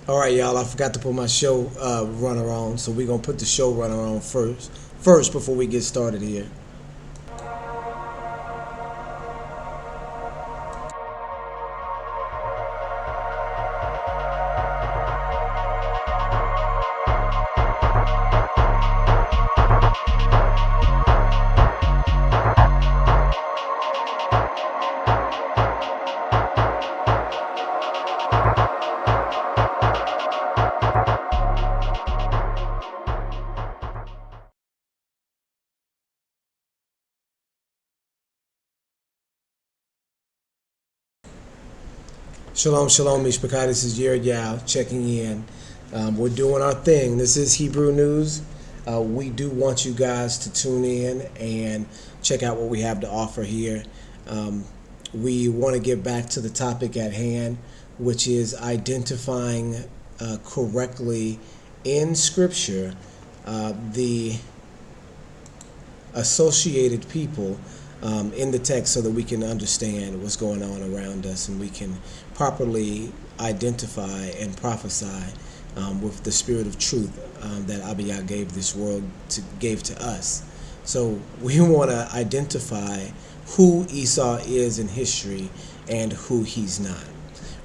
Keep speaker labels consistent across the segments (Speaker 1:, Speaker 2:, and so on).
Speaker 1: All right, y'all. I forgot to put my show runner on, so we're gonna put the show runner on first before we get started here. Shalom, shalom, Mishpachai. This is Jared Yao checking in. We're doing our thing. This is Hebrew News. We do want you guys to tune in and check out what we have to offer here. We want to get back to the topic at hand, which is identifying correctly in Scripture the associated people in the text so that we can understand what's going on around us and we can properly identify and prophesy with the spirit of truth that Abiyah gave to us. So we want to identify who Esau is in history and who he's not.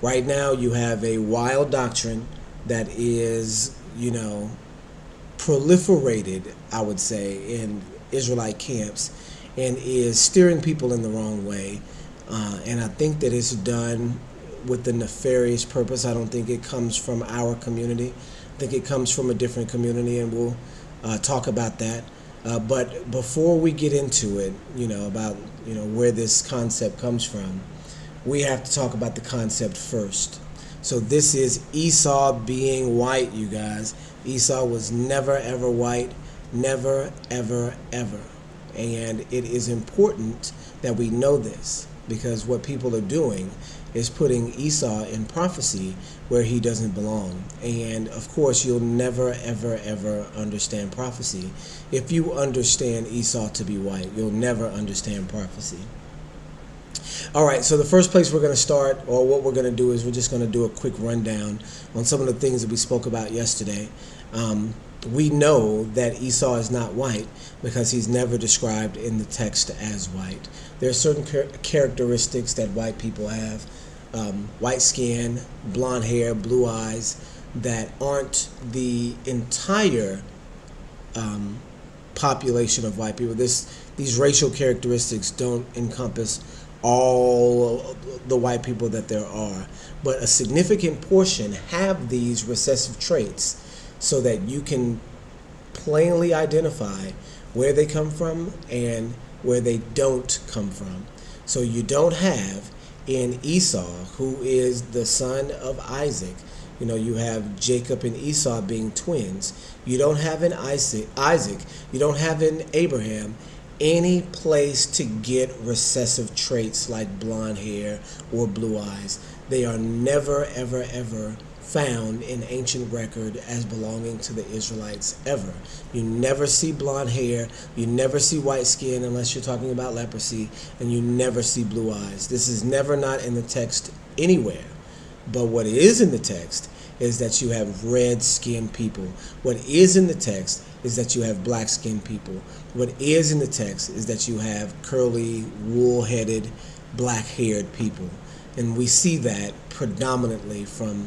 Speaker 1: Right now you have a wild doctrine that is, proliferated, I would say, in Israelite camps and is steering people in the wrong way. And I think that it's done with the nefarious purpose. I don't think it comes from our community. I think it comes from a different community, and we'll talk about that. But before we get into it, about where this concept comes from, we have to talk about the concept first. So this is Esau being white, you guys. Esau was never ever white, never ever ever. And it is important that we know this, because what people are doing is putting Esau in prophecy where he doesn't belong. And of course, you'll never, ever, ever understand prophecy. If you understand Esau to be white, you'll never understand prophecy. All right, so the first place we're going to start, or what we're going to do, is we're just going to do a quick rundown on some of the things that we spoke about yesterday. We know that Esau is not white because he's never described in the text as white. There are certain characteristics that white people have, white skin, blonde hair, blue eyes, that aren't the entire population of white people. These racial characteristics don't encompass all the white people that there are, but a significant portion have these recessive traits, so that you can plainly identify where they come from and where they don't come from. So you don't have in Esau, who is the son of Isaac, you have Jacob and Esau being twins. You don't have in Isaac, you don't have in Abraham any place to get recessive traits like blonde hair or blue eyes. They are never, ever, ever found in ancient record as belonging to the Israelites ever. You never see blonde hair, you never see white skin unless you're talking about leprosy, and you never see blue eyes. This is never not in the text anywhere. But what is in the text is that you have red-skinned people. What is in the text is that you have black-skinned people. What is in the text is that you have curly, wool-headed, black-haired people. And we see that predominantly from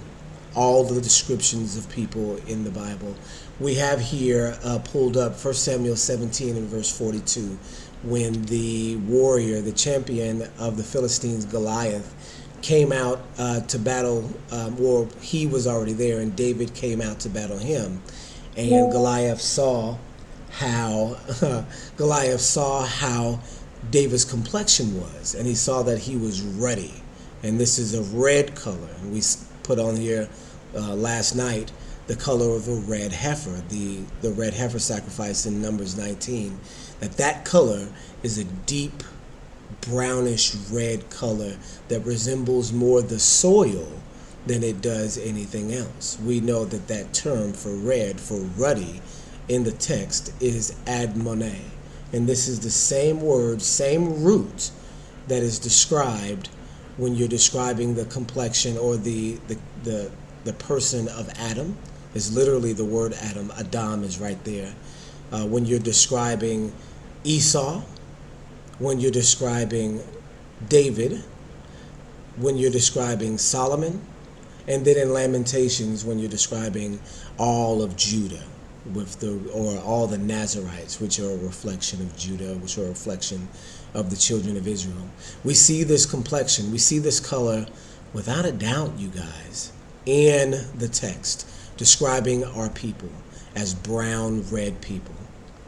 Speaker 1: all the descriptions of people in the Bible. We have here pulled up 1 Samuel 17 and verse 42, when the warrior, the champion of the Philistines, Goliath, came out to battle, or he was already there, and David came out to battle him. And Goliath saw how David's complexion was, and he saw that he was ruddy. And this is a red color. And we put on here last night the color of a red heifer, the red heifer sacrifice in Numbers 19. That color is a deep brownish red color that resembles more the soil than it does anything else. We know that term for red, for ruddy, in the text is admoneh. And this is the same word, same root that is described when you're describing the complexion or the the person of Adam is literally the word Adam. Adam is right there. When you're describing Esau, when you're describing David, when you're describing Solomon, and then in Lamentations when you're describing all of Judah, or all the Nazarites, which are a reflection of Judah, which are a reflection of the children of Israel. We see this complexion, we see this color, without a doubt, you guys, in the text describing our people as brown, red people.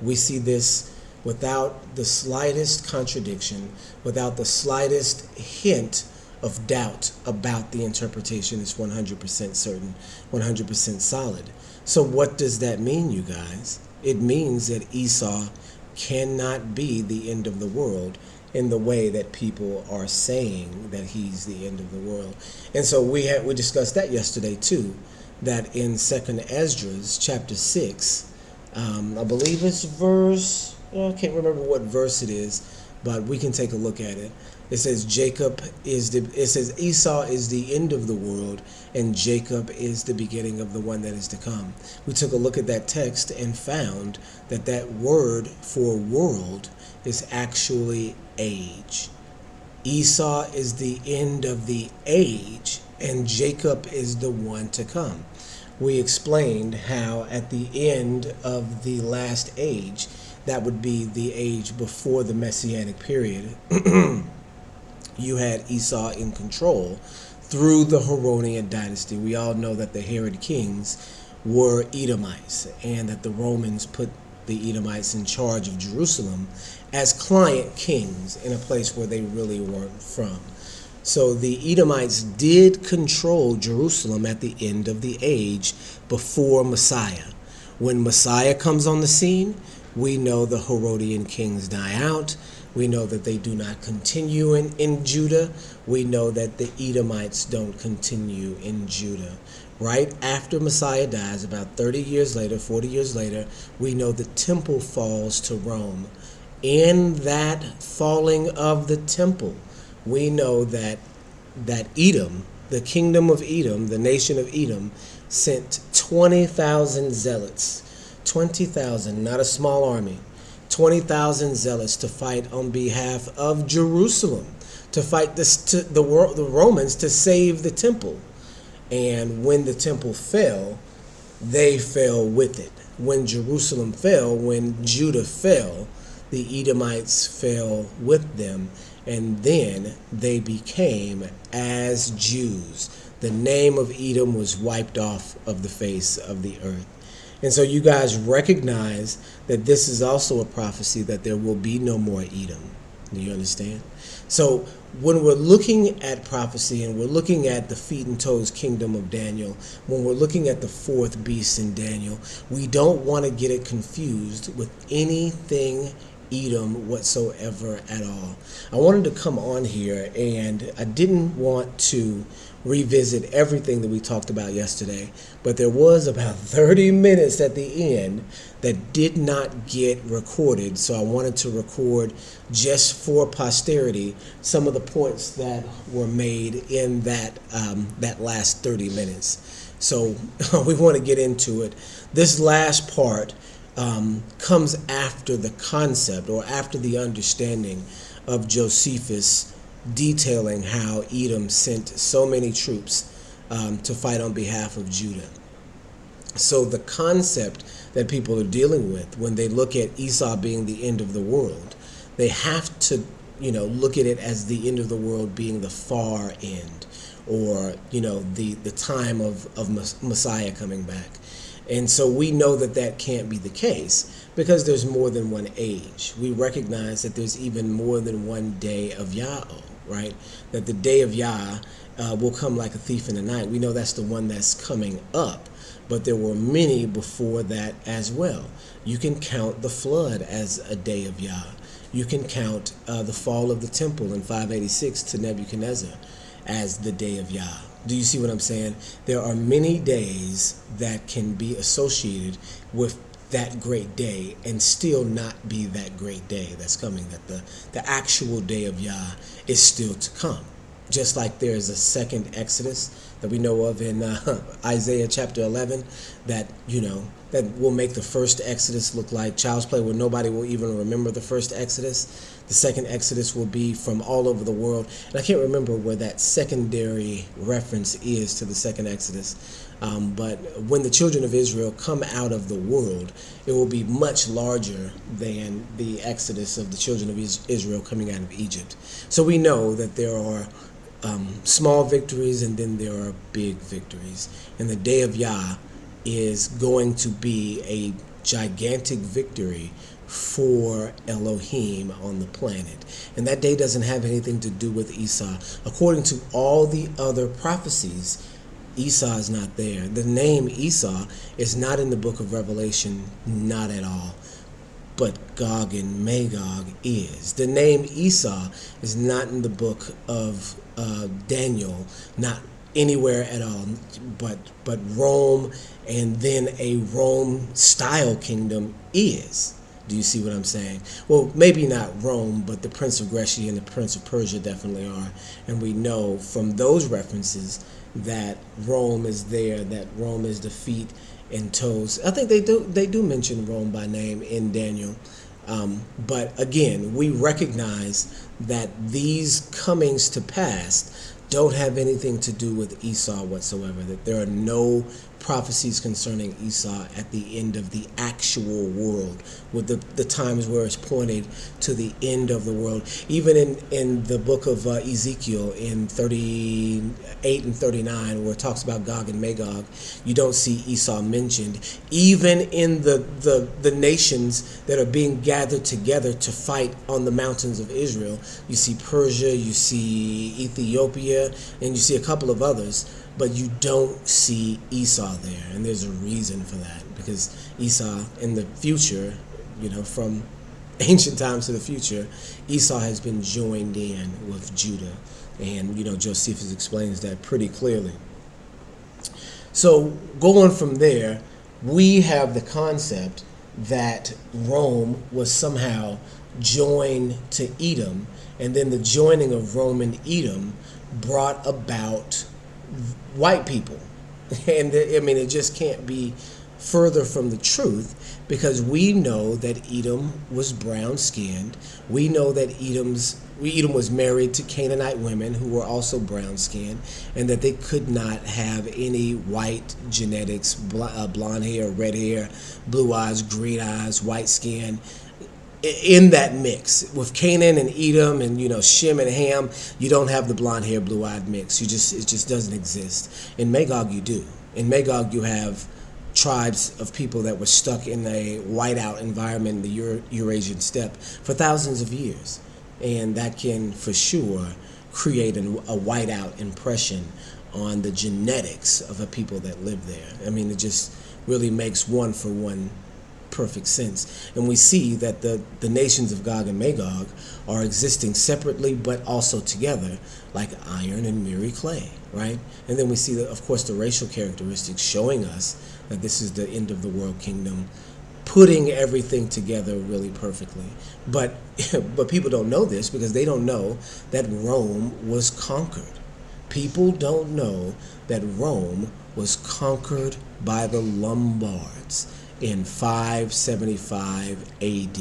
Speaker 1: We see this without the slightest contradiction, without the slightest hint of doubt about the interpretation. Is 100% certain, 100% solid. So what does that mean, you guys? It means that Esau cannot be the end of the world in the way that people are saying that he's the end of the world. And so we discussed that yesterday too, that in 2nd Esdras chapter 6, I believe it's verse, I can't remember what verse it is, but we can take a look at it. It says Esau is the end of the world and Jacob is the beginning of the one that is to come. We took a look at that text and found that that word for world is actually age. Esau is the end of the age and Jacob is the one to come. We explained how at the end of the last age, that would be the age before the Messianic period, you had Esau in control through the Herodian dynasty. We all know that the Herod kings were Edomites and that the Romans put the Edomites in charge of Jerusalem as client kings in a place where they really weren't from. So the Edomites did control Jerusalem at the end of the age before Messiah. When Messiah comes on the scene, we know the Herodian kings die out. We know that they do not continue in Judah. We know that the Edomites don't continue in Judah. Right after Messiah dies, about 30 years later, 40 years later, we know the temple falls to Rome. In that falling of the temple, we know that Edom, the kingdom of Edom, the nation of Edom, sent 20,000 zealots. 20,000, not a small army. 20,000 zealots to fight on behalf of Jerusalem, to fight the Romans to save the temple. And when the temple fell, they fell with it. When Jerusalem fell, when Judah fell, the Edomites fell with them, and then they became as Jews. The name of Edom was wiped off of the face of the earth. And so you guys recognize that this is also a prophecy that there will be no more Edom. Do you understand? So when we're looking at prophecy and we're looking at the feet and toes kingdom of Daniel, when we're looking at the fourth beast in Daniel, we don't want to get it confused with anything Edom whatsoever at all. I wanted to come on here and I didn't want to revisit everything that we talked about yesterday, but there was about 30 minutes at the end that did not get recorded, so I wanted to record just for posterity some of the points that were made in that last 30 minutes. So we want to get into it. This last part comes after the concept or after the understanding of Josephus detailing how Edom sent so many troops to fight on behalf of Judah. So the concept that people are dealing with when they look at Esau being the end of the world, they have to, look at it as the end of the world being the far end, or, the time of Messiah coming back. And so we know that that can't be the case because there's more than one age. We recognize that there's even more than one day of Yah, right? That the day of Yah will come like a thief in the night. We know that's the one that's coming up, but there were many before that as well. You can count the flood as a day of Yah. You can count the fall of the temple in 586 to Nebuchadnezzar as the day of Yah. Do you see what I'm saying? There are many days that can be associated with that great day and still not be that great day that's coming, that the actual day of Yah is still to come. Just like there's a second Exodus that we know of in Isaiah chapter 11, that that will make the first Exodus look like child's play, where nobody will even remember the first Exodus. The second Exodus will be from all over the world, and I can't remember where that secondary reference is to the second Exodus. But when the children of Israel come out of the world, it will be much larger than the Exodus of the children of Israel coming out of Egypt. So we know that there are small victories, and then there are big victories. And the day of Yah is going to be a gigantic victory for Elohim on the planet. And that day doesn't have anything to do with Esau. According to all the other prophecies, Esau is not there. The name Esau is not in the book of Revelation, not at all. But Gog and Magog is. The name Esau is not in the book of Daniel, not anywhere at all. But Rome, and then a Rome-style kingdom is. Do you see what I'm saying? Well, maybe not Rome, but the Prince of Grecia and the Prince of Persia definitely are. And we know from those references that Rome is there, that Rome is the feet and toes. I think they do mention Rome by name in Daniel. But again, we recognize that these comings to pass don't have anything to do with Esau whatsoever, that there are no prophecies concerning Esau at the end of the actual world, with the times where it's pointed to the end of the world. Even in the book of Ezekiel in 38 and 39, where it talks about Gog and Magog, you don't see Esau mentioned. Even in the nations that are being gathered together to fight on the mountains of Israel, you see Persia, you see Ethiopia, and you see a couple of others, but you don't see Esau there. And there's a reason for that, because Esau in the future, from ancient times to the future, Esau has been joined in with Judah. And, Josephus explains that pretty clearly. So going from there, we have the concept that Rome was somehow joined to Edom, and then the joining of Rome and Edom brought about white people. And it just can't be further from the truth, because we know that Edom was brown-skinned. We know that Edom was married to Canaanite women who were also brown-skinned, and that they could not have any white genetics, blonde hair, red hair, blue eyes, green eyes, white skin, in that mix. With Canaan and Edom and Shem and Ham, you don't have the blonde hair, blue-eyed mix. It just doesn't exist. In Magog, you do. In Magog, you have tribes of people that were stuck in a whiteout environment in the Eurasian steppe for thousands of years, and that can for sure create a whiteout impression on the genetics of the people that live there. It just really makes one-for-one perfect sense. And we see that the nations of Gog and Magog are existing separately but also together, like iron and mirror clay, right? And then we see, of course, the racial characteristics showing us that this is the end of the world kingdom, putting everything together really perfectly. But people don't know this, because they don't know that Rome was conquered. People don't know that Rome was conquered by the Lombards in 575 AD.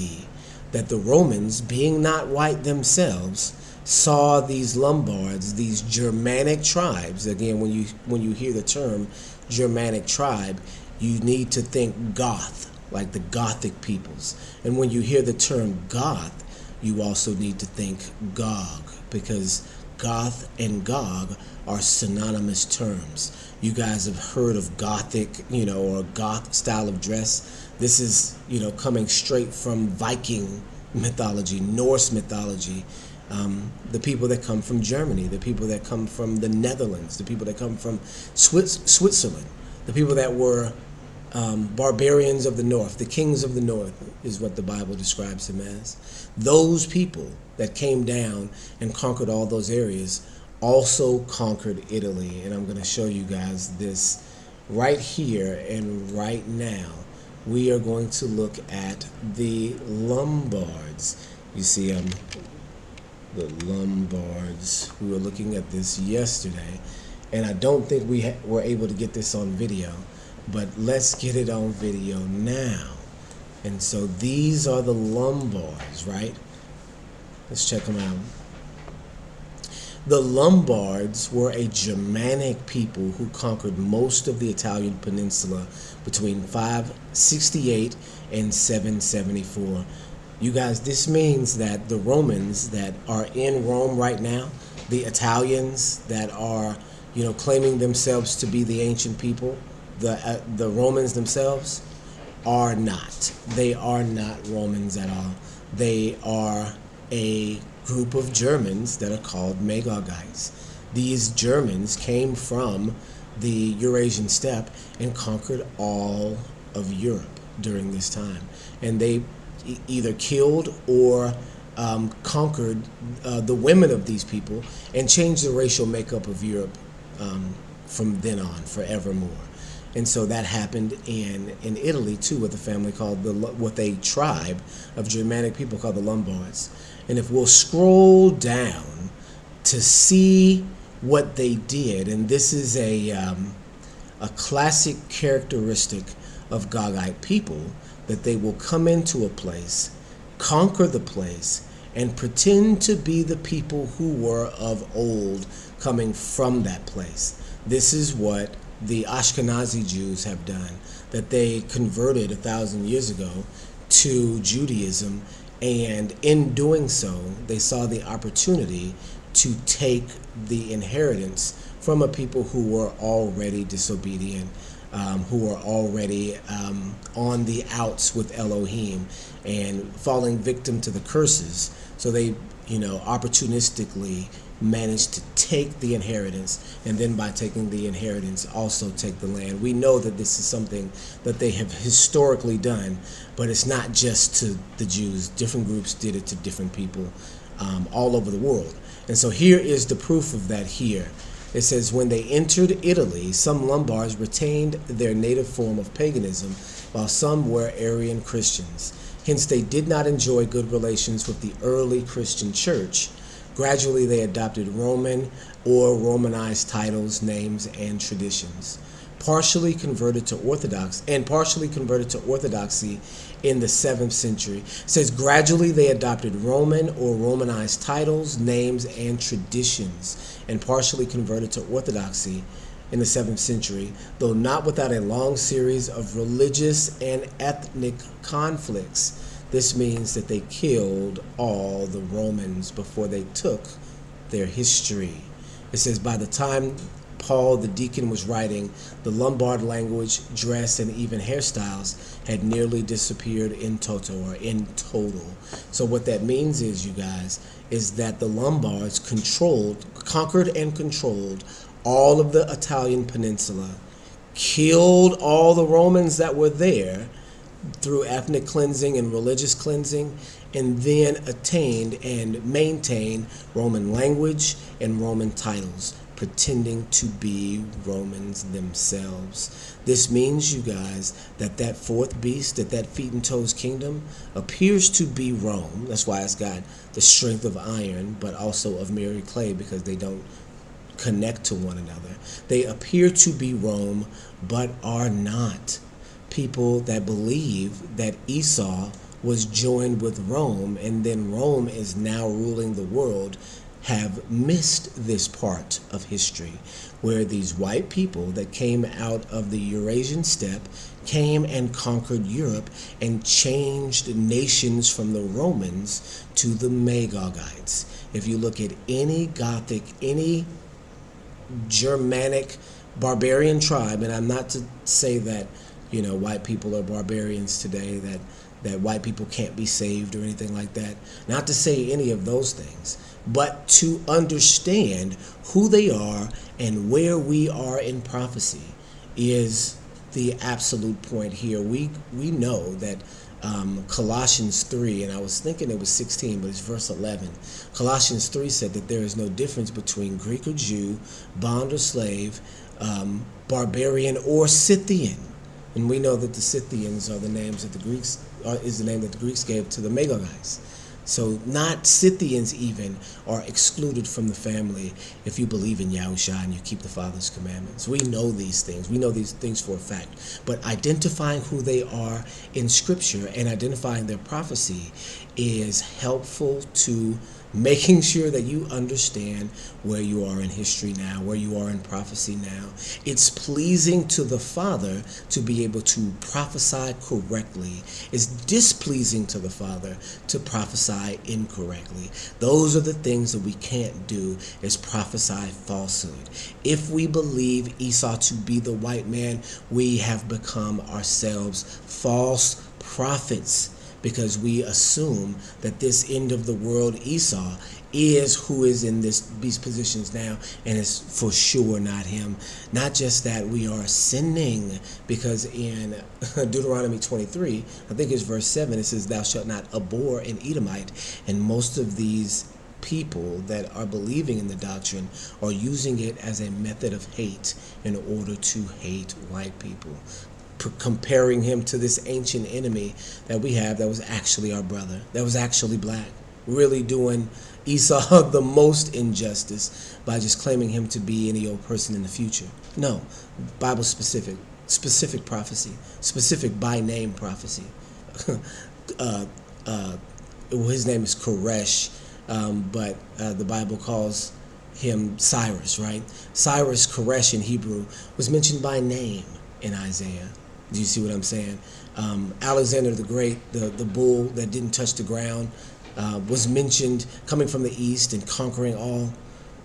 Speaker 1: That the Romans, being not white themselves, saw these Lombards, these Germanic tribes. Again, when you hear the term Germanic tribe, you need to think Goth, like the Gothic peoples. And when you hear the term Goth, you also need to think Gog, because Goth and Gog are synonymous terms. You guys have heard of Gothic, or Goth style of dress. This is, coming straight from Viking mythology, Norse mythology. The people that come from Germany, the people that come from the Netherlands, the people that come from Switzerland, the people that were barbarians of the north, the kings of the north is what the Bible describes them as. Those people that came down and conquered all those areas also conquered Italy. And I'm going to show you guys this right here and right now. We are going to look at the Lombards. You see, I'm The Lombards. We were looking at this yesterday, and I don't think we were able to get this on video, but let's get it on video now. And so these are the Lombards, right? Let's check them out. The Lombards were a Germanic people who conquered most of the Italian peninsula between 568 and 774. You guys, this means that the Romans that are in Rome right now, the Italians that are, claiming themselves to be the ancient people, the Romans themselves are not. They are not Romans at all. They are a group of Germans that are called Magogites. These Germans came from the Eurasian steppe and conquered all of Europe during this time. And they either killed or conquered the women of these people and changed the racial makeup of Europe from then on forevermore. And so that happened in Italy too, with a family called with a tribe of Germanic people called the Lombards. And if we'll scroll down to see what they did, and this is a classic characteristic of Gogite people, that they will come into a place, conquer the place, and pretend to be the people who were of old coming from that place. This is what the Ashkenazi Jews have done, that they converted 1,000 years ago to Judaism, and in doing so, they saw the opportunity to take the inheritance from a people who were already disobedient, who were already on the outs with Elohim and falling victim to the curses. So they, opportunistically managed to take the inheritance, and then by taking the inheritance also take the land. We know that this is something that they have historically done, but it's not just to the Jews. Different groups did it to different people all over the world. And so here is the proof of that here. It says, when they entered Italy, some Lombards retained their native form of paganism, while some were Arian Christians. Hence, they did not enjoy good relations with the early Christian church. Gradually, they adopted Roman or Romanized titles, names, and traditions. Partially converted to Orthodoxy in the 7th century. It says gradually they adopted Roman or Romanized titles, names, and traditions, and partially converted to Orthodoxy in the 7th century, though not without a long series of religious and ethnic conflicts. This means that they killed all the Romans before they took their history. It says by the time Paul the deacon was writing, the Lombard language, dress, and even hairstyles had nearly disappeared in total. So what that means is, you guys, is that the Lombards conquered and controlled all of the Italian peninsula, killed all the Romans that were there through ethnic cleansing and religious cleansing, and then attained and maintained Roman language and Roman titles, pretending to be Romans themselves. This means, you guys, that fourth beast, that feet and toes kingdom appears to be Rome. That's why it's got the strength of iron, but also of merry clay, because they don't connect to one another. They appear to be Rome, but are not. People that believe that Esau was joined with Rome, and then Rome is now ruling the world, have missed this part of history, where these white people that came out of the Eurasian steppe came and conquered Europe and changed nations from the Romans to the Magogites. If you look at any Gothic, any Germanic barbarian tribe, and I'm not to say that white people are barbarians today, that white people can't be saved or anything like that, not to say any of those things, but to understand who they are and where we are in prophecy is the absolute point here. We know that Colossians 3, and I was thinking it was 16, but it's verse 11. Colossians 3 said that there is no difference between Greek or Jew, bond or slave, barbarian or Scythian. And we know that the Scythians are the names that the Greeks is the name that the Greeks gave to the Magogites. So not Scythians even are excluded from the family if you believe in Yahusha and you keep the Father's commandments. We know these things. We know these things for a fact. But identifying who they are in Scripture and identifying their prophecy is helpful to making sure that you understand where you are in history now, where you are in prophecy now. It's pleasing to the Father to be able to prophesy correctly. It's displeasing to the Father to prophesy incorrectly. Those are the things that we can't do, is prophesy falsehood. If we believe Esau to be the white man, we have become ourselves false prophets, because we assume that this end of the world Esau is who is in these positions now, and it's for sure not him. Not just that, we are sinning, because in Deuteronomy 23, I think it's verse 7, it says, "Thou shalt not abhor an Edomite," and most of these people that are believing in the doctrine are using it as a method of hate in order to hate white people, comparing him to this ancient enemy that we have that was actually our brother, that was actually black, really doing Esau the most injustice by just claiming him to be any old person in the future. No, Bible specific prophecy, specific by name prophecy. His name is Koresh, but the Bible calls him Cyrus, right? Cyrus, Koresh in Hebrew, was mentioned by name in Isaiah. Do you see what I'm saying? Alexander the Great, the bull that didn't touch the ground, was mentioned coming from the east and conquering all.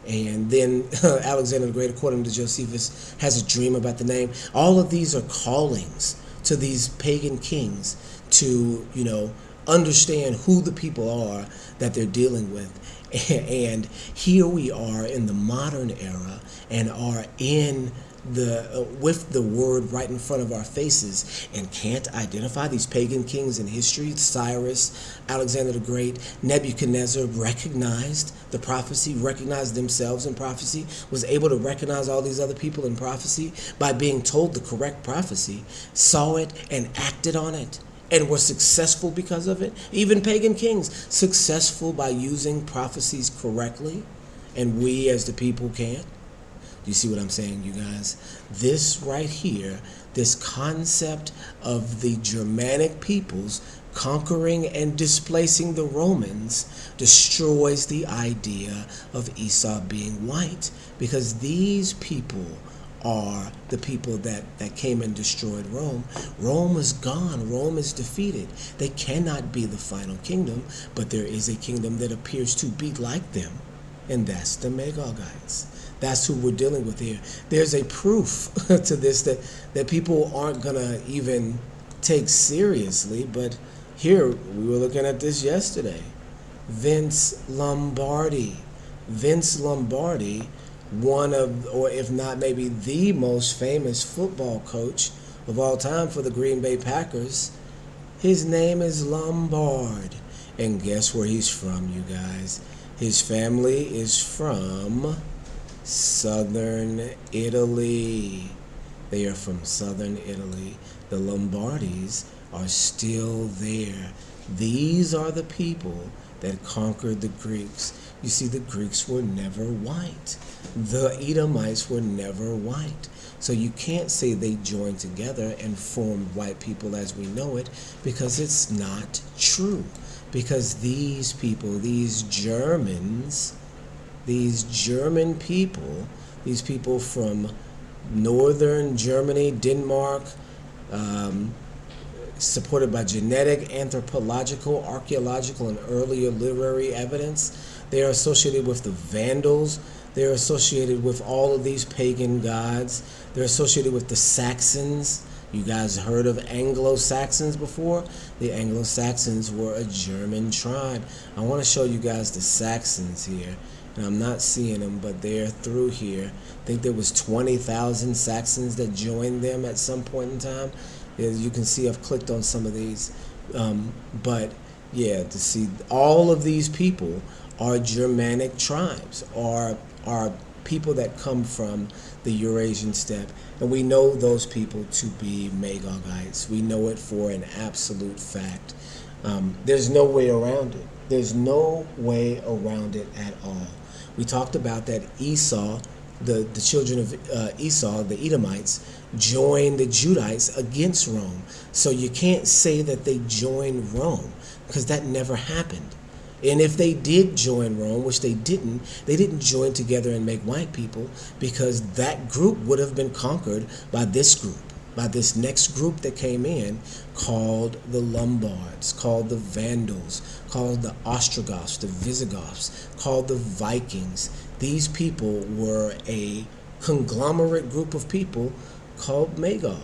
Speaker 1: And then Alexander the Great, according to Josephus, has a dream about the name. All of these are callings to these pagan kings to, understand who the people are that they're dealing with. And here we are in the modern era and are in with the word right in front of our faces, and can't identify these pagan kings in history. Cyrus, Alexander the Great, Nebuchadnezzar recognized the prophecy, recognized themselves in prophecy, was able to recognize all these other people in prophecy by being told the correct prophecy, saw it and acted on it, and were successful because of it. Even pagan kings successful by using prophecies correctly, and we as the people can't. You see what I'm saying, you guys? This right here, this concept of the Germanic peoples conquering and displacing the Romans, destroys the idea of Esau being white, because these people are the people that came and destroyed Rome. Rome is gone. Rome is defeated. They cannot be the final kingdom, but there is a kingdom that appears to be like them, and that's the Magogites. That's who we're dealing with here. There's a proof to this that people aren't going to even take seriously, but here, we were looking at this yesterday. Vince Lombardi. Vince Lombardi, one of, or if not maybe the most famous football coach of all time for the Green Bay Packers. His name is Lombard. And guess where he's from, you guys? His family is from southern Italy. They are from southern Italy. The Lombardis are still there. These are the people that conquered the Greeks. You see, the Greeks were never white. The Edomites were never white. So you can't say they joined together and formed white people as we know it, because it's not true. Because these people, these Germans, these German people, these people from northern Germany, Denmark, supported by genetic, anthropological, archaeological, and earlier literary evidence. They are associated with the Vandals. They're associated with all of these pagan gods. They're associated with the Saxons. You guys heard of Anglo-Saxons before? The Anglo-Saxons were a German tribe. I want to show you guys the Saxons here. And I'm not seeing them, but they're through here. I think there was 20,000 Saxons that joined them at some point in time. As you can see, I've clicked on some of these. But yeah, to see all of these people are Germanic tribes, are people that come from the Eurasian steppe. And we know those people to be Magogites. We know it for an absolute fact. There's no way around it. There's no way around it at all. We talked about that Esau, the children of Esau, the Edomites, joined the Judites against Rome. So you can't say that they joined Rome, because that never happened. And if they did join Rome, which they didn't join together and make white people, because that group would have been conquered by this group, by this next group that came in, called the Lombards, called the Vandals, called the Ostrogoths, the Visigoths, called the Vikings. These people were a conglomerate group of people called Magog.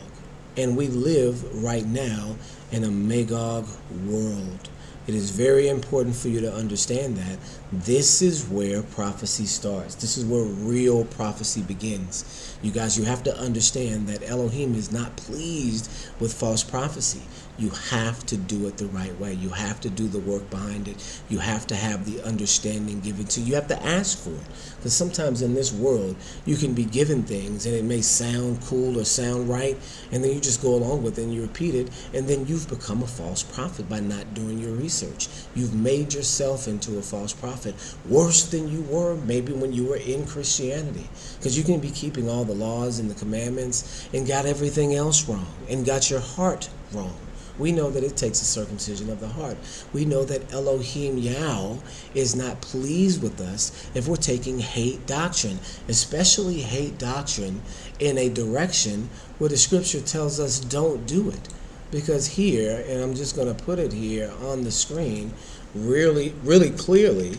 Speaker 1: And we live right now in a Magog world. It is very important for you to understand that this is where prophecy starts. This is where real prophecy begins. You guys, you have to understand that Elohim is not pleased with false prophecy. You have to do it the right way. You have to do the work behind it. You have to have the understanding given to you. You have to ask for it. Because sometimes in this world, you can be given things and it may sound cool or sound right, and then you just go along with it and you repeat it, and then you've become a false prophet by not doing your research. You've made yourself into a false prophet, worse than you were maybe when you were in Christianity. Because you can be keeping all the laws and the commandments and got everything else wrong and got your heart wrong. We know that it takes a circumcision of the heart. We know that Elohim Yahweh is not pleased with us if we're taking hate doctrine, especially hate doctrine in a direction where the scripture tells us don't do it. Because here, and I'm just going to put it here on the screen really, really clearly,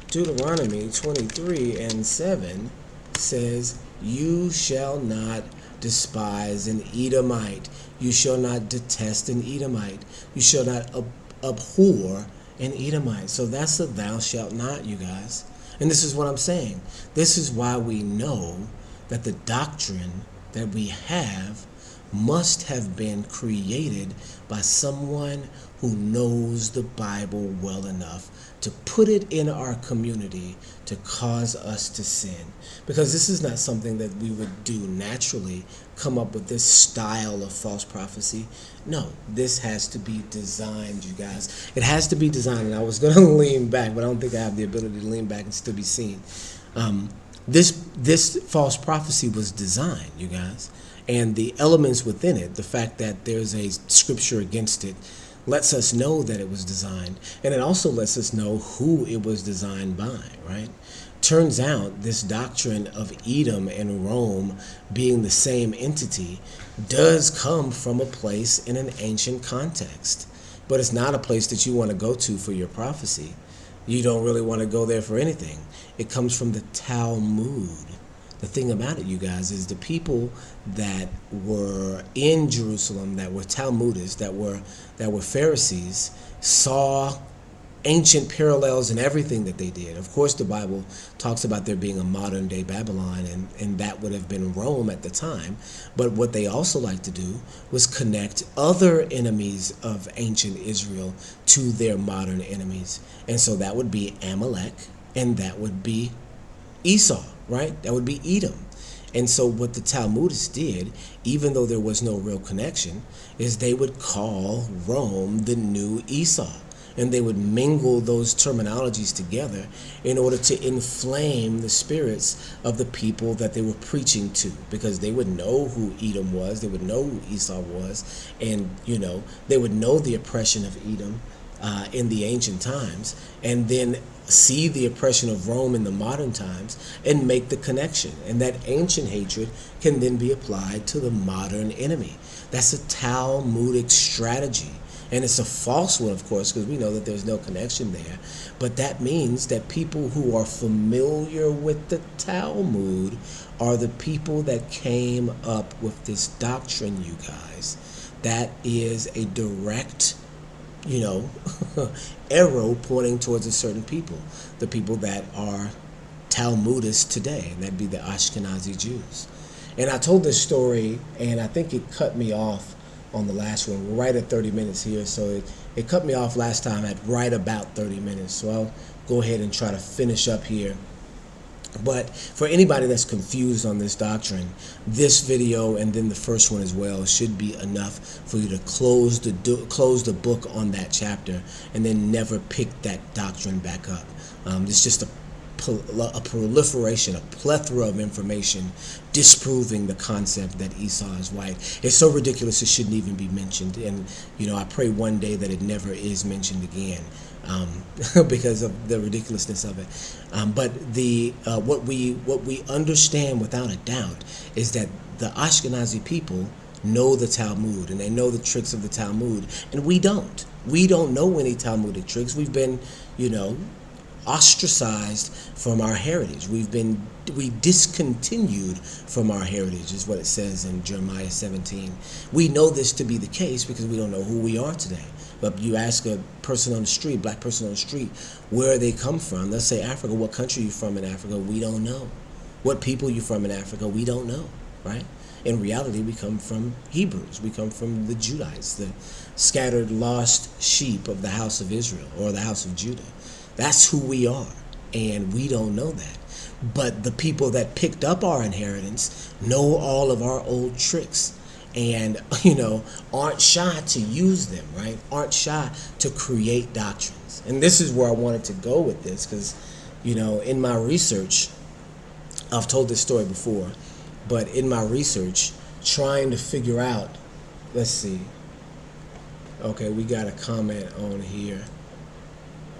Speaker 1: Deuteronomy 23:7 says, "You shall not despise an Edomite. You shall not detest an Edomite. You shall not abhor an Edomite." So that's a thou shalt not, you guys. And this is what I'm saying. This is why we know that the doctrine that we have must have been created by someone who knows the Bible well enough to put it in our community to cause us to sin. Because this is not something that we would do naturally, come up with this style of false prophecy. No, this has to be designed, you guys. It has to be designed. And I was going to lean back, but I don't think I have the ability to lean back and still be seen. This false prophecy was designed, you guys. And the elements within it, the fact that there's a scripture against it, lets us know that it was designed. And it also lets us know who it was designed by, right? Turns out this doctrine of Edom and Rome being the same entity does come from a place in an ancient context. But it's not a place that you want to go to for your prophecy. You don't really want to go there for anything. It comes from the Talmud. The thing about it, you guys, is the people that were in Jerusalem, that were Talmudists, that were Pharisees, saw ancient parallels in everything that they did. Of course, the Bible talks about there being a modern day Babylon, and that would have been Rome at the time. But what they also liked to do was connect other enemies of ancient Israel to their modern enemies. And so that would be Amalek, and that would be Esau, right? That would be Edom. And so what the Talmudists did, even though there was no real connection, is they would call Rome the new Esau. And they would mingle those terminologies together in order to inflame the spirits of the people that they were preaching to, because they would know who Edom was, they would know who Esau was, and they would know the oppression of Edom in the ancient times, and then see the oppression of Rome in the modern times and make the connection. And that ancient hatred can then be applied to the modern enemy. That's a Talmudic strategy. And it's a false one, of course, because we know that there's no connection there. But that means that people who are familiar with the Talmud are the people that came up with this doctrine, you guys. That is a direct arrow pointing towards a certain people, the people that are Talmudists today, and that'd be the Ashkenazi Jews. And I told this story, and I think it cut me off on the last one. We're right at 30 minutes here, so it cut me off last time at right about 30 minutes. So I'll go ahead and try to finish up here But for anybody that's confused on this doctrine, this video and then the first one as well should be enough for you to close the book on that chapter and then never pick that doctrine back up. It's just a proliferation, a plethora of information disproving the concept that Esau is white. It's so ridiculous it shouldn't even be mentioned. And I pray one day that it never is mentioned again. Because of the ridiculousness of it, but what we understand without a doubt is that the Ashkenazi people know the Talmud and they know the tricks of the Talmud, and we don't. We don't know any Talmudic tricks. We've been, ostracized from our heritage. We discontinued from our heritage, is what it says in Jeremiah 17. We know this to be the case because we don't know who we are today. But you ask a person on the street, black person on the street, where they come from. Let's say Africa. What country are you from in Africa? We don't know. What people you from in Africa? We don't know, right? In reality, we come from Hebrews. We come from the Judites, the scattered, lost sheep of the house of Israel or the house of Judah. That's who we are, and we don't know that. But the people that picked up our inheritance know all of our old tricks. And, aren't shy to use them, right? Aren't shy to create doctrines. And this is where I wanted to go with this because, in my research, I've told this story before, but in my research, trying to figure out, let's see. Okay, we got a comment on here.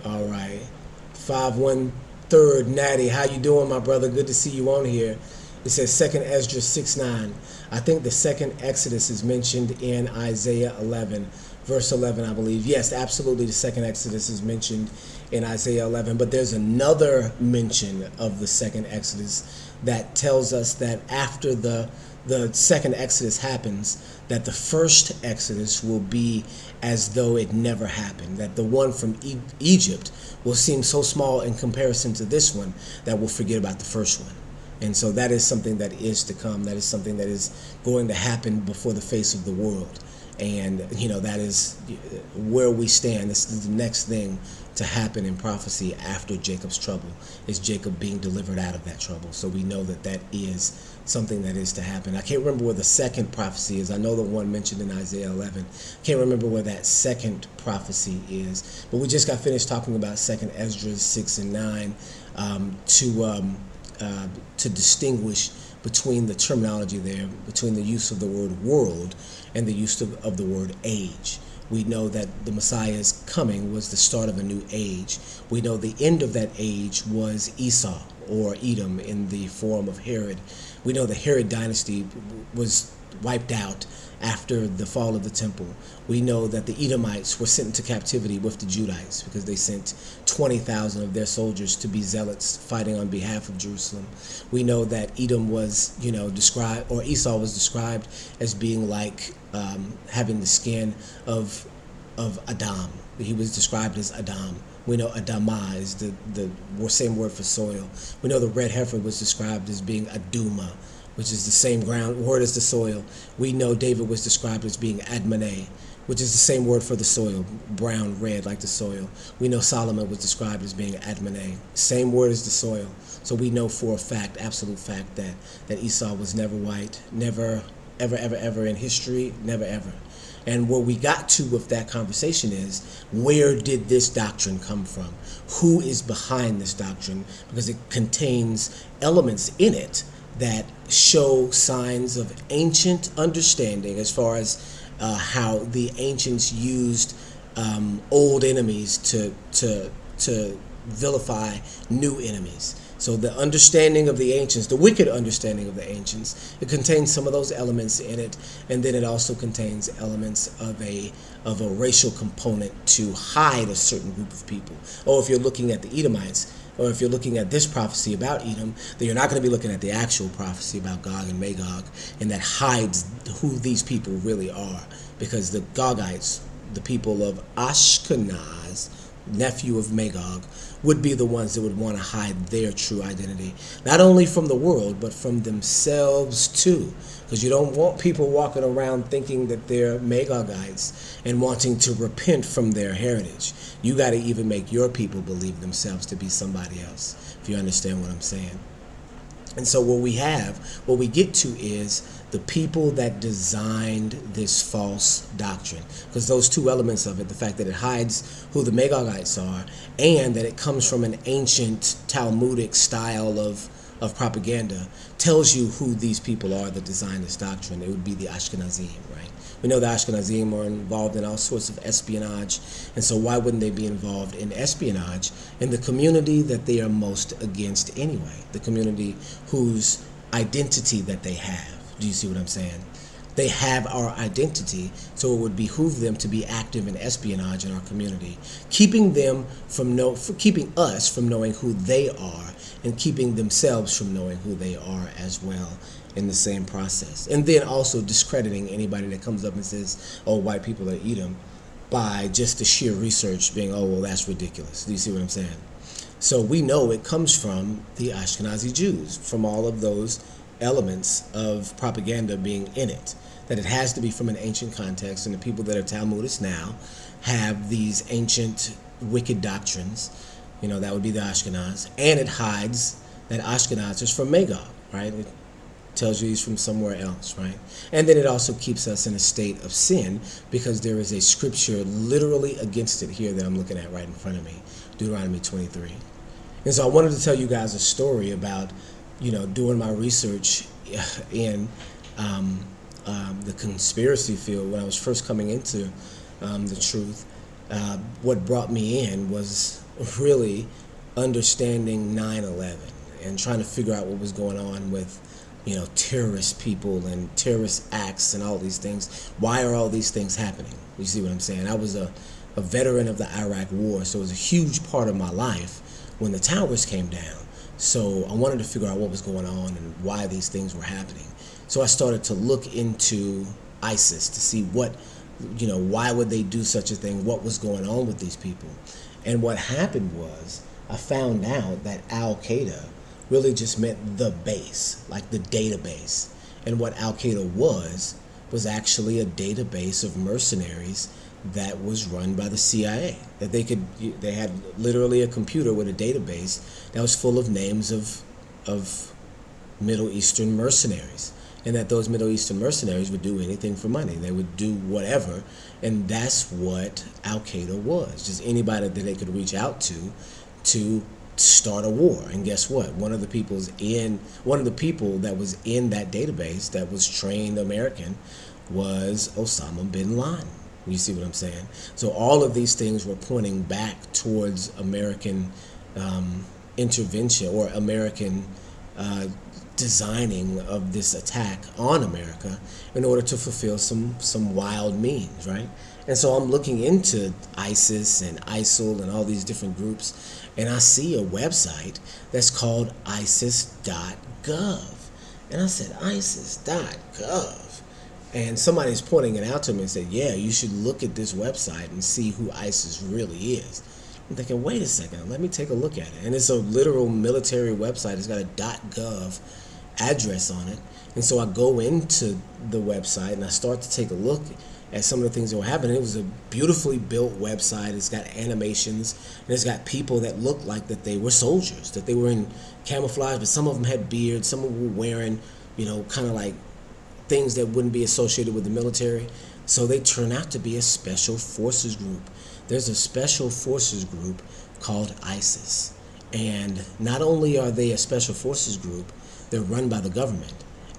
Speaker 1: All right. 513 Natty, how you doing, my brother? Good to see you on here. It says 2nd Esdras 6:9. I think the second Exodus is mentioned in Isaiah 11, verse 11, I believe. Yes, absolutely, the second Exodus is mentioned in Isaiah 11. But there's another mention of the second Exodus that tells us that after the second Exodus happens, that the first Exodus will be as though it never happened. That the one from Egypt will seem so small in comparison to this one that we'll forget about the first one. And so that is something that is to come. That is something that is going to happen before the face of the world. And, that is where we stand. This is the next thing to happen in prophecy after Jacob's trouble, is Jacob being delivered out of that trouble. So we know that that is something that is to happen. I can't remember where the second prophecy is. I know the one mentioned in Isaiah 11. Can't remember where that second prophecy is. But we just got finished talking about 2nd Esdras 6 and 9 to distinguish between the terminology there, between the use of the word world and the use of the word age. We know that the Messiah's coming was the start of a new age. We know the end of that age was Esau, or Edom, in the form of Herod. We know the Herod dynasty was wiped out after the fall of the temple. We know that the Edomites were sent into captivity with the Judites because they sent 20,000 of their soldiers to be zealots fighting on behalf of Jerusalem. We know that Edom was, described, or Esau was described as being like having the skin of Adam. He was described as Adam. We know Adamah is the same word for soil. We know the red heifer was described as being Aduma, which is the same word as the soil. We know David was described as being Admonai, which is the same word for the soil, brown, red, like the soil. We know Solomon was described as being Admonai, same word as the soil. So we know for a fact, absolute fact, that Esau was never white, never, ever, ever, ever in history, never, ever. And where we got to with that conversation is, where did this doctrine come from? Who is behind this doctrine? Because it contains elements in it that show signs of ancient understanding as far as how the ancients used old enemies to vilify new enemies. So the understanding of the ancients, the wicked understanding of the ancients, it contains some of those elements in it, and then it also contains elements of a racial component to hide a certain group of people. Or if you're looking at the Edomites, or if you're looking at this prophecy about Edom, then you're not going to be looking at the actual prophecy about Gog and Magog, and that hides who these people really are. Because the Gogites, the people of Ashkenaz, nephew of Magog, would be the ones that would want to hide their true identity, not only from the world, but from themselves too. Because you don't want people walking around thinking that they're Magogites and wanting to repent from their heritage. You got to even make your people believe themselves to be somebody else, if you understand what I'm saying. And so what we get to is the people that designed this false doctrine. Because those two elements of it, the fact that it hides who the Magogites are and that it comes from an ancient Talmudic style of propaganda, tells you who these people are that designed this doctrine. It would be the Ashkenazim, right? We know the Ashkenazim are involved in all sorts of espionage, and so why wouldn't they be involved in espionage in the community that they are most against anyway, the community whose identity that they have? Do you see what I'm saying? They have our identity, so it would behoove them to be active in espionage in our community, keeping us from knowing who they are, and keeping themselves from knowing who they are as well in the same process. And then also discrediting anybody that comes up and says, oh, white people are Edom, by just the sheer research being, oh, well, that's ridiculous. Do you see what I'm saying? So we know it comes from the Ashkenazi Jews, from all of those elements of propaganda being in it, that it has to be from an ancient context, and the people that are Talmudists now have these ancient wicked doctrines. That would be the Ashkenaz, and it hides that Ashkenaz is from Magog, right? It tells you he's from somewhere else, right? And then it also keeps us in a state of sin, because there is a scripture literally against it here that I'm looking at right in front of me, Deuteronomy 23. And so I wanted to tell you guys a story about doing my research in the conspiracy field when I was first coming into the truth. What brought me in was really understanding 9/11 and trying to figure out what was going on with terrorist people and terrorist acts and all these things. Why are all these things happening? You see what I'm saying? I was a veteran of the Iraq War, so it was a huge part of my life when the towers came down. So I wanted to figure out what was going on and why these things were happening. So I started to look into ISIS to see why would they do such a thing? What was going on with these people? And what happened was I found out that Al-Qaeda really just meant the base, like the database. And what Al-Qaeda was actually a database of mercenaries that was run by the CIA. That they had literally a computer with a database that was full of names of Middle Eastern mercenaries, and that those Middle Eastern mercenaries would do anything for money. They would do whatever, and that's what Al-Qaeda was. Just anybody that they could reach out to start a war. And guess what? One of the people that was in that database that was trained American was Osama bin Laden. You see what I'm saying? So all of these things were pointing back towards American intervention or American designing of this attack on America in order to fulfill some wild means, right? And so I'm looking into ISIS and ISIL and all these different groups, and I see a website that's called isis.gov. And I said, isis.gov. And somebody's pointing it out to me and said, yeah, you should look at this website and see who ISIS really is. I'm thinking, wait a second, let me take a look at it. And it's a literal military website. It's got a .gov address on it. And so I go into the website and I start to take a look at some of the things that were happening. It was a beautifully built website. It's got animations, and it's got people that looked like that they were soldiers, that they were in camouflage, but some of them had beards, some of them were wearing, kind of like things that wouldn't be associated with the military. So they turn out to be a special forces group. There's a special forces group called ISIS. And not only are they a special forces group, they're run by the government.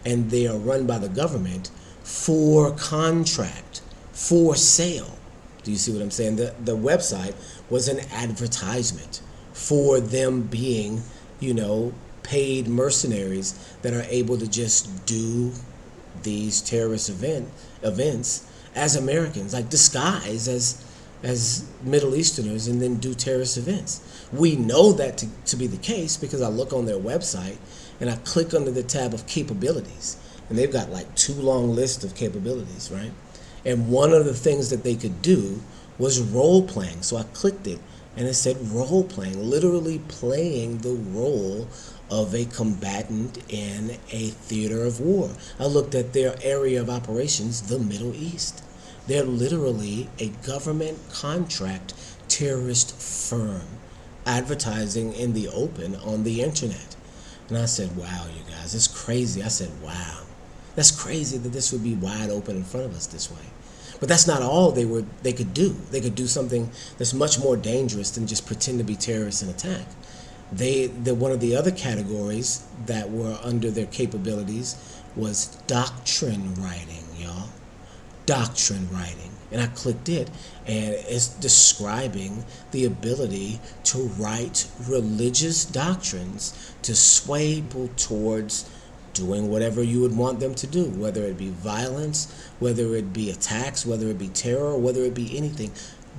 Speaker 1: And they are run by the government for contract, for sale. Do you see what I'm saying? The website was an advertisement for them being, paid mercenaries that are able to just do these terrorist events as Americans, like disguise as Middle Easterners, and then do terrorist events. We know that to be the case because I look on their website and I click under the tab of capabilities, and they've got like 2 long lists of capabilities, right? And one of the things that they could do was role playing. So I clicked it and it said role playing, literally playing the role of a combatant in a theater of war. I looked at their area of operations, the Middle East. They're literally a government contract terrorist firm advertising in the open on the internet. And I said, wow, you guys, it's crazy. I said, wow, that's crazy that this would be wide open in front of us this way. But that's not all they could do. They could do something that's much more dangerous than just pretend to be terrorists and attack. One of the other categories that were under their capabilities was doctrine writing, y'all. Doctrine writing. And I clicked it, and it's describing the ability to write religious doctrines to sway people towards doing whatever you would want them to do, whether it be violence, whether it be attacks, whether it be terror, whether it be anything.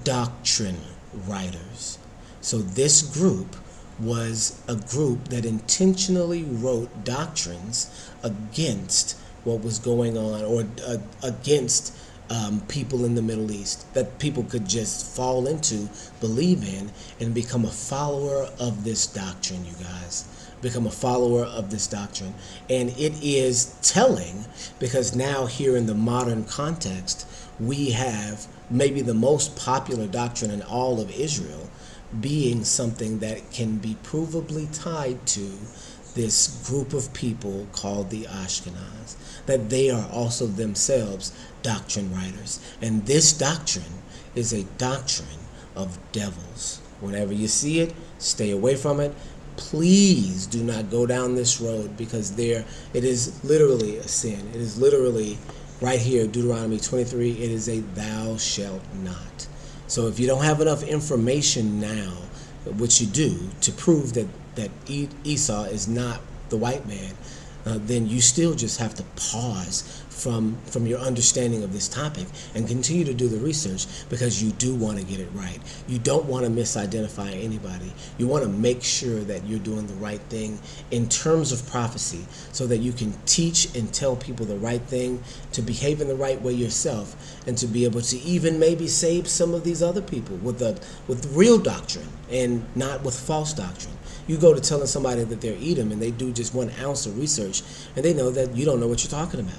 Speaker 1: Doctrine writers. So this group was a group that intentionally wrote doctrines against what was going on, or against people in the Middle East, that people could just fall into, believe in, and become a follower of this doctrine, you guys. Become a follower of this doctrine. And it is telling, because now here in the modern context, we have maybe the most popular doctrine in all of Israel being something that can be provably tied to this group of people called the Ashkenaz, that they are also themselves doctrine writers. And this doctrine is a doctrine of devils. Whenever you see it, stay away from it. Please do not go down this road, because it is literally a sin. It is literally right here, Deuteronomy 23, it is a thou shalt not. So if you don't have enough information now, which you do, to prove that Esau is not the white man, then you still just have to pause from your understanding of this topic and continue to do the research, because you do want to get it right. You don't want to misidentify anybody. You want to make sure that you're doing the right thing in terms of prophecy, so that you can teach and tell people the right thing, to behave in the right way yourself, and to be able to even maybe save some of these other people with real doctrine and not with false doctrine. You go to telling somebody that they're Edom, and they do just 1 ounce of research, and they know that you don't know what you're talking about.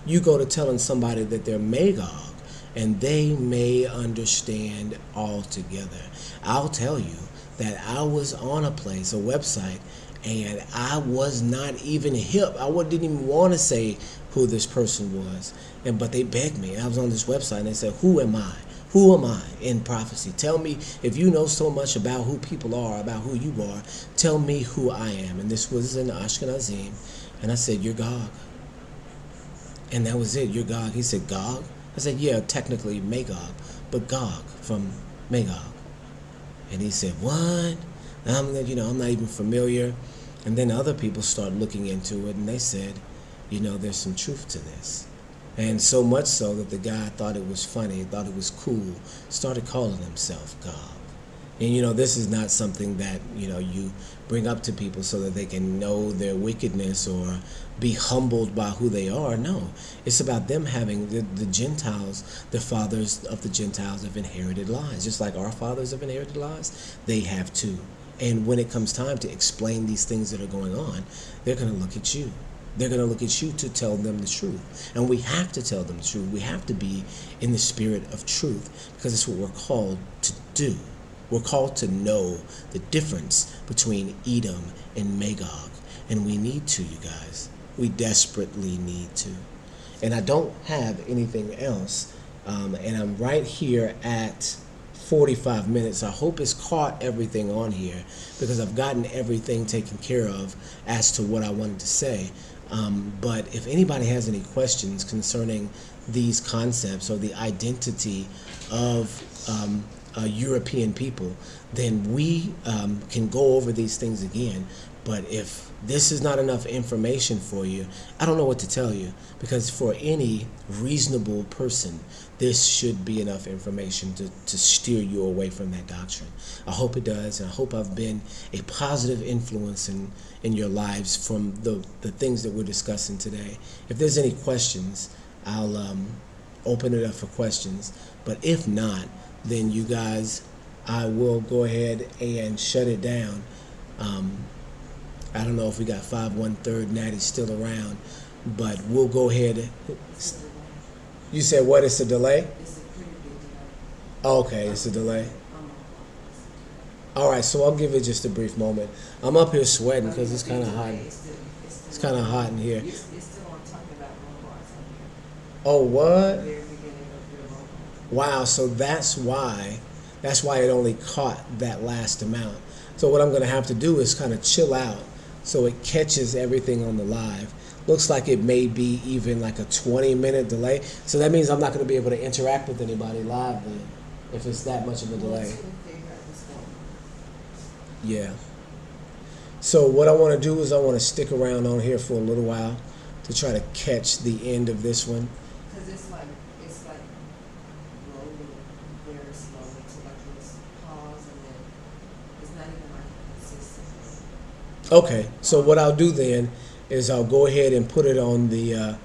Speaker 1: You go to telling somebody that they're Magog, and they may understand altogether. I'll tell you that I was on a website, and I was not even hip. I didn't even want to say who this person was, but they begged me. I was on this website, and they said, who am I? Who am I in prophecy? Tell me, if you know so much about who people are, about who you are, tell me who I am. And this was in Ashkenazim, and I said, you're Gog. And that was it, you're Gog. He said, Gog? I said, yeah, technically Magog, but Gog from Magog. And he said, what? I'm not even familiar. And then other people started looking into it, and they said, there's some truth to this. And so much so that the guy thought it was funny, thought it was cool, started calling himself Gog. And this is not something that you bring up to people so that they can know their wickedness or be humbled by who they are. No, it's about them having the Gentiles, the fathers of the Gentiles have inherited lies. Just like our fathers have inherited lies, they have too. And when it comes time to explain these things that are going on, they're going to look at you. They're going to look at you to tell them the truth. And we have to tell them the truth. We have to be in the spirit of truth, because it's what we're called to do. We're called to know the difference between Edom and Magog. And we need to, you guys. We desperately need to. And I don't have anything else. And I'm right here at 45 minutes. I hope it's caught everything on here, because I've gotten everything taken care of as to what I wanted to say. But if anybody has any questions concerning these concepts or the identity of European people, then we can go over these things again. But if this is not enough information for you, I don't know what to tell you, because for any reasonable person, this should be enough information to steer you away from that doctrine. I hope it does, and I hope I've been a positive influence in your lives from the things that we're discussing today. If there's any questions, I'll open it up for questions. But if not, then you guys, I will go ahead and shut it down. I don't know if we got 5 1/3 Natty still around, but we'll go ahead. You said what? It's a delay?
Speaker 2: It's a pretty big delay.
Speaker 1: Okay, it's a delay. All right, so I'll give it just a brief moment. I'm up here sweating because it's kind of hot. It's kind of hot in here.
Speaker 2: It's still on talking about robots on here.
Speaker 1: Oh, what?
Speaker 2: Very beginning of your robot.
Speaker 1: Wow, so that's why it only caught that last amount. So what I'm going to have to do is kind of chill out so it catches everything on the live. Looks like it may be even like a 20-minute delay. So that means I'm not going to be able to interact with anybody live then if it's that much of a delay. Yeah. So what I want to do is I want to stick around on here for a little while to try to catch the end of this one.
Speaker 2: Because it's like rolling very slowly to like it's pause and then it's not even like consistent.
Speaker 1: Okay, so what I'll do then is I'll go ahead and put it on the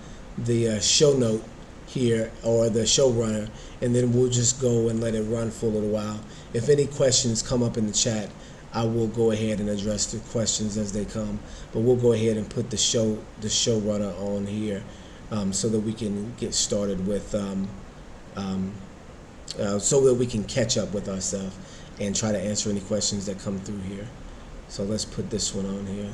Speaker 1: show note here or the showrunner, and then we'll just go and let it run for a little while. If any questions come up in the chat, I will go ahead and address the questions as they come. But we'll go ahead and put the showrunner on here so that we can get started with so that we can catch up with ourselves and try to answer any questions that come through here. So let's put this one on here.